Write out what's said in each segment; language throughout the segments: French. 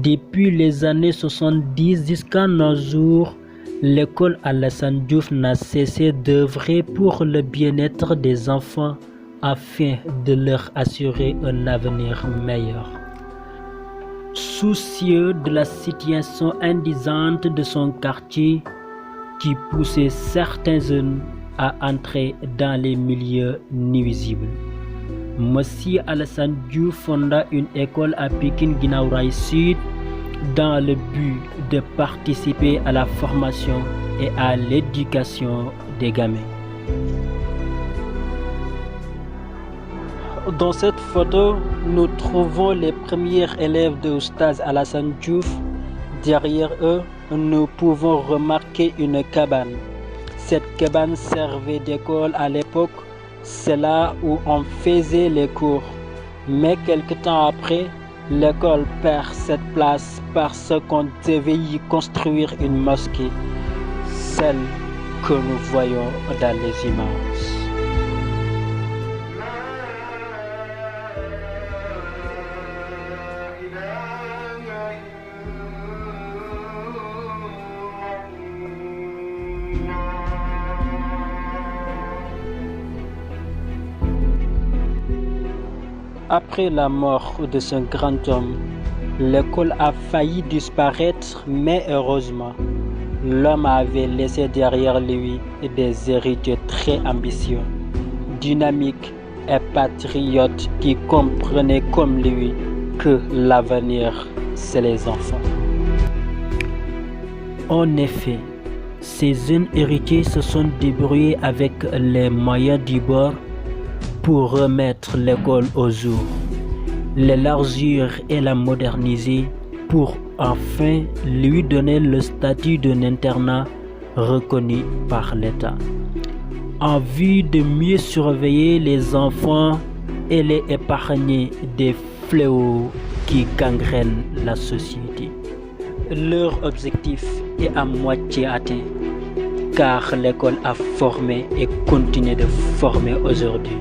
Depuis les années 70 jusqu'à nos jours, l'école Alassane Diouf n'a cessé d'œuvrer pour le bien-être des enfants afin de leur assurer un avenir meilleur. Soucieux de la situation indigente de son quartier qui poussait certains jeunes à entrer dans les milieux nuisibles, Monsieur Alassane Diouf fonda une école à Pikine Guinaw Rail Sud dans le but de participer à la formation et à l'éducation des gamins. Dans cette photo, nous trouvons les premiers élèves de Oustaz Alassane Diouf. Derrière eux, nous pouvons remarquer une cabane. Cette cabane servait d'école à l'époque. C'est là où on faisait les cours. Mais quelque temps après, l'école perd cette place parce qu'on devait y construire une mosquée, celle que nous voyons dans les images. Après la mort de ce grand homme, l'école a failli disparaître, mais heureusement, l'homme avait laissé derrière lui des héritiers très ambitieux, dynamiques et patriotes qui comprenaient comme lui que l'avenir, c'est les enfants. En effet, ces jeunes héritiers se sont débrouillés avec les moyens du bord pour remettre l'école au jour, l'élargir et la moderniser pour enfin lui donner le statut d'un internat reconnu par l'État. En vue de mieux surveiller les enfants et les épargner des fléaux qui gangrènent la société. Leur objectif est à moitié atteint, car l'école a formé et continue de former aujourd'hui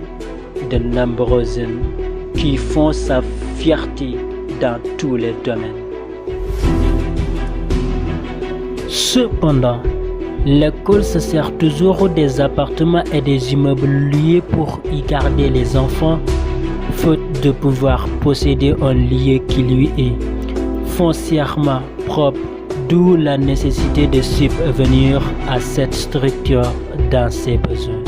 de nombreux jeunes qui font sa fierté dans tous les domaines. Cependant, l'école se sert toujours des appartements et des immeubles loués pour y garder les enfants, faute de pouvoir posséder un lieu qui lui est foncièrement propre, d'où la nécessité de subvenir à cette structure dans ses besoins.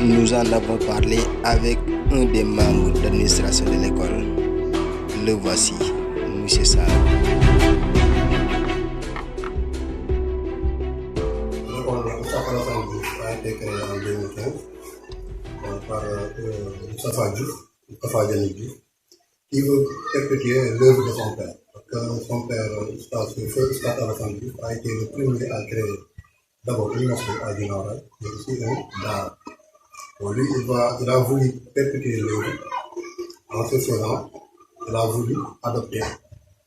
Nous en avons parlé avec un des membres de l'administration de l'école. Le voici, M. Sarr. L'école Alassane Diouf a été créée en 2015 par Moustapha Diagne Diouf, qui veut perpétuer l'œuvre de son père. Parce que son père, Oustaz Alassane Diouf, a été le premier à créer d'abord une mosquée à Guinaw Rail, mais aussi un daara. Lui, il a voulu perpétuer l'œuvre. En ce faisant, il a voulu adopter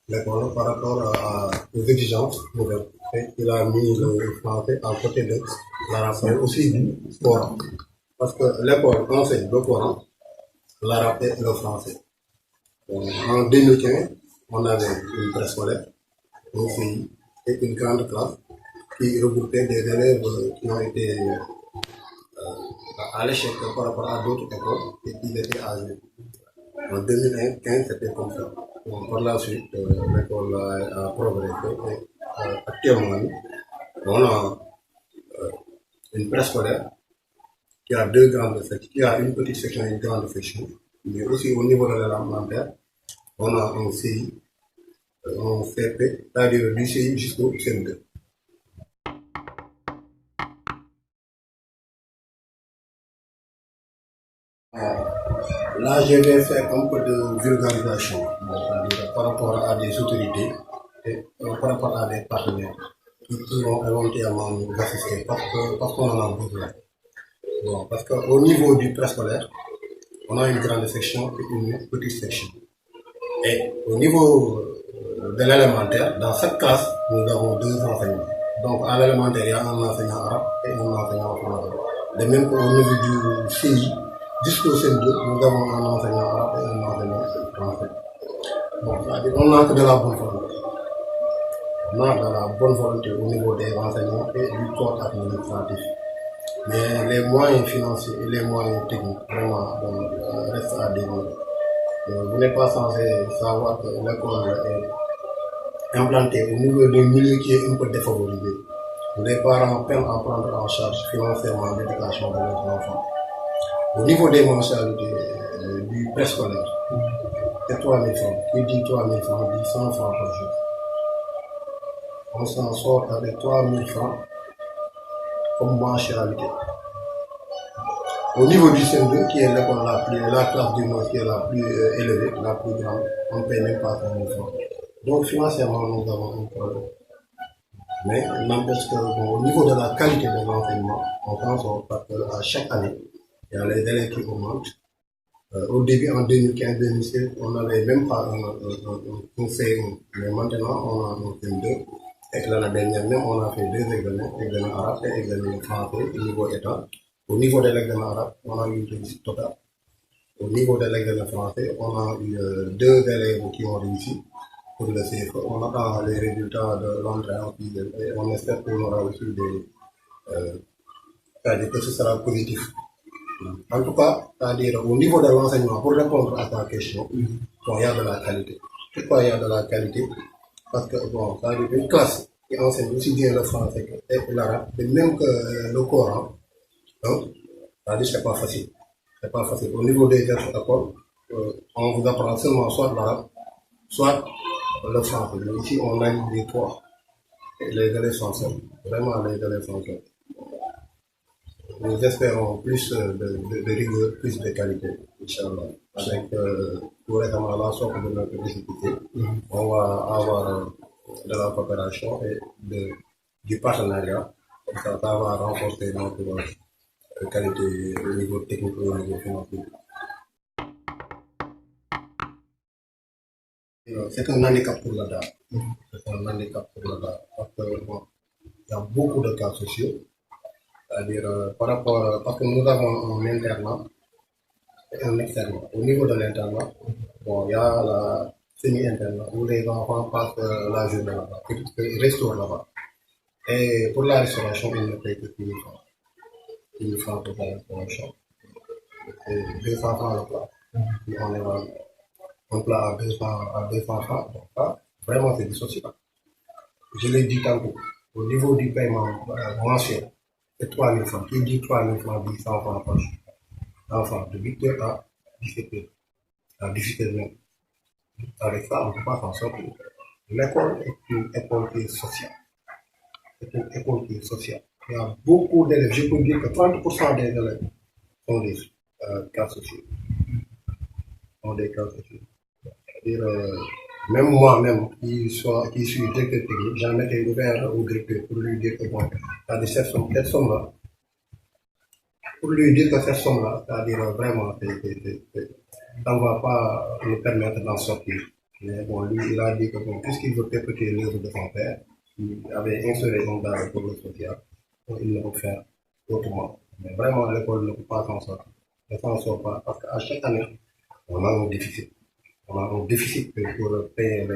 l'école par rapport aux exigences nouvelles. Et il a mis le français à côté de l'arabe, mais aussi du Coran. Parce que l'école enseigne le Coran, l'arabe et le français. En 2015, on avait une préscolaire, une fille et une grande classe qui regroupait des élèves qui ont été à l'échec par rapport à d'autres écoles et qui étaient âgés. En 2015, c'était comme ça. Bon, par la suite, l'école a progressé et actuellement, on a une préscolaire qui a deux grandes sections, qui a une petite section et une grande section. Mais aussi au niveau de l'élémentaire, on a un CI, un CP, c'est-à-dire du CI jusqu'au CM2. Là, je vais faire un peu de vulgarisation par rapport à des autorités et par rapport à des partenaires qui vont éventuellement nous assister parce qu'on en a besoin. Bon, parce qu'au niveau du préscolaire, on a une grande section et une petite section. Et au niveau de l'élémentaire, dans cette classe, nous avons deux enseignants. Donc à l'élémentaire, il y a un enseignant arabe et un enseignant français. De même qu'au niveau du CI, jusqu'au CM2, nous avons un enseignant arabe et un enseignant français. Bon, c'est-à-dire on a que de la bonne volonté. On a de la bonne volonté au niveau des enseignants et du corps administratif. Mais les moyens financiers et les moyens techniques, vraiment, restent à développer. Vous n'êtes pas censé savoir que l'école est implantée au niveau d'un milieu qui est un peu défavorisé. Les parents peinent à prendre en charge financièrement l'éducation de leurs enfants. Au niveau des mensualités du préscolaire, c'est 3 000 francs. Qui dit 3 000 francs dit 100 francs par jour. On s'en sort avec 3 000 francs comme mensualité. Au niveau du CM2, qui est l'école la classe du moins qui est la plus élevée, la plus grande, on ne paye même pas 5 000 francs. Donc financièrement, nous avons un problème. Mais n'empêche qu'au niveau de la qualité de l'enseignement, on pense qu'à chaque année, il y a les élèves qui augmentent. Au début, en 2015-2016, on n'avait même pas un C1, mais maintenant on a un CM2. Et l'année dernière, même on a fait 2 examens, examen arabe et examen français au niveau état. Au niveau de l'examen arabe, on a eu une réussite totale. Au niveau de l'examen français, on a eu 2 élèves qui ont réussi. Pour le CFE, on attend les résultats de l'entrée en sixième et on espère qu'on aura aussi c'est-à-dire que ce sera positif. En tout cas, c'est-à-dire au niveau de l'enseignement, pour répondre à ta question, il y a de la qualité. Pourquoi il y a de la qualité? Parce que, bon, c'est-à-dire une classe qui enseigne aussi bien le français que l'arabe, et même que le Coran, hein, c'est-à-dire c'est pas facile. C'est pas facile. Au niveau des écoles, on vous apprend seulement soit l'arabe, soit le français. Mais ici, on a les 3. Et les élèves sont seuls. Vraiment, les élèves sont seuls. Nous espérons plus de rigueur, plus de qualité, Inch'Allah. Avec tout récemment la sorte de notre difficulté, on va avoir de la coopération et du partenariat. Comme ça va renforcer notre qualité au niveau technique et au niveau financier. C'est un handicap pour la DAR. C'est un handicap pour la DAR. Parce que, bon, il y a beaucoup de cas sociaux. C'est-à-dire, par rapport, parce que nous avons un internat et un externat. Au niveau de l'internat, bon, il y a la semi-internat où les enfants passent la journée là-bas, ils restaurent là-bas. Et pour la restauration, ils ne payent que 1 000 francs. 1 000 francs pour la restauration. Et 200 francs le plat. Puis on évalue. Un plat à 200 francs, donc ça, vraiment c'est du social. Je l'ai dit tantôt, au niveau du paiement mensuel, c'est 3 000 francs. Qui dit 3 000 francs dit 100 francs par jour. Enfin, de 8h à 17h, à 18h même. Avec ça, on ne peut pas s'en sortir. L'école est une école qui est sociale. C'est une école qui est sociale. Il y a beaucoup d'élèves, je peux dire que 30% des élèves sont des cas sociaux. Sont des cas sociaux. C'est-à-dire, même moi-même, qui suis directeur technique, j'en étais ouvert au directeur pour lui dire que bon, c'est-à-dire cette somme-là, pour lui dire que cette somme-là, c'est-à-dire vraiment, ça ne va pas nous permettre d'en sortir. Mais bon, lui, il a dit que bon, puisqu'il veut perpétuer l'œuvre de son père, il avait instauré un barre pour le social, donc il ne peut faire autrement. Mais vraiment, l'école ne peut pas s'en sortir. Elle ne s'en sort pas, parce qu'à chaque année, on a un déficit. On a un déficit pour payer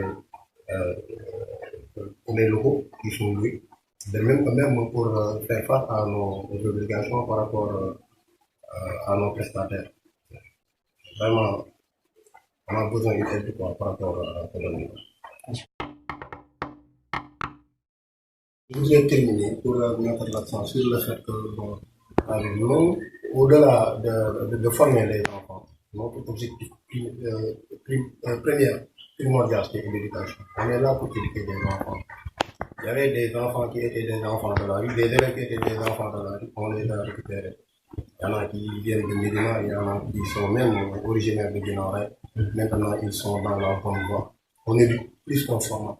les locaux qui sont loués. De même que même pour faire face à nos obligations par rapport à nos prestataires. Vraiment, on a besoin d'une aide par rapport à ce niveau. Je voudrais terminer pour mettre l'accent sur le fait que, bon, nous, au-delà de former les enfants, notre objectif primordial, c'est l'éducation. On est là pour éduquer des enfants. Il y avait des enfants qui étaient des enfants de la rue, des élèves qui étaient des enfants de la rue, on les a récupérés. Il y en a qui viennent de Médina, il y en a qui sont même originaires de Guinaray. Maintenant, ils sont dans la bonne voie. On éduque plus qu'on forme.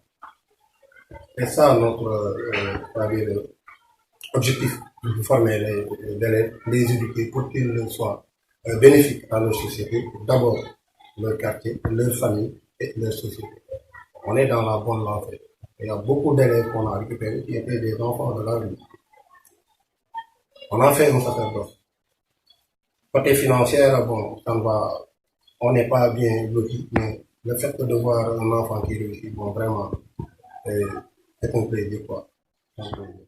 Et ça, notre objectif, de former les élèves, les éduquer pour qu'ils soient bénéfiques à leur société, d'abord leur quartier, leur famille et leur société. On est dans la bonne lancée. Il y a beaucoup d'élèves qu'on a récupérés qui étaient des enfants de la rue. On a fait un sacerdoce. Côté financier, bon, ça ne va, on n'est pas bien loti, mais le fait de voir un enfant qui réussit, bon, vraiment, c'est un plaisir, quoi. C'est un plaisir.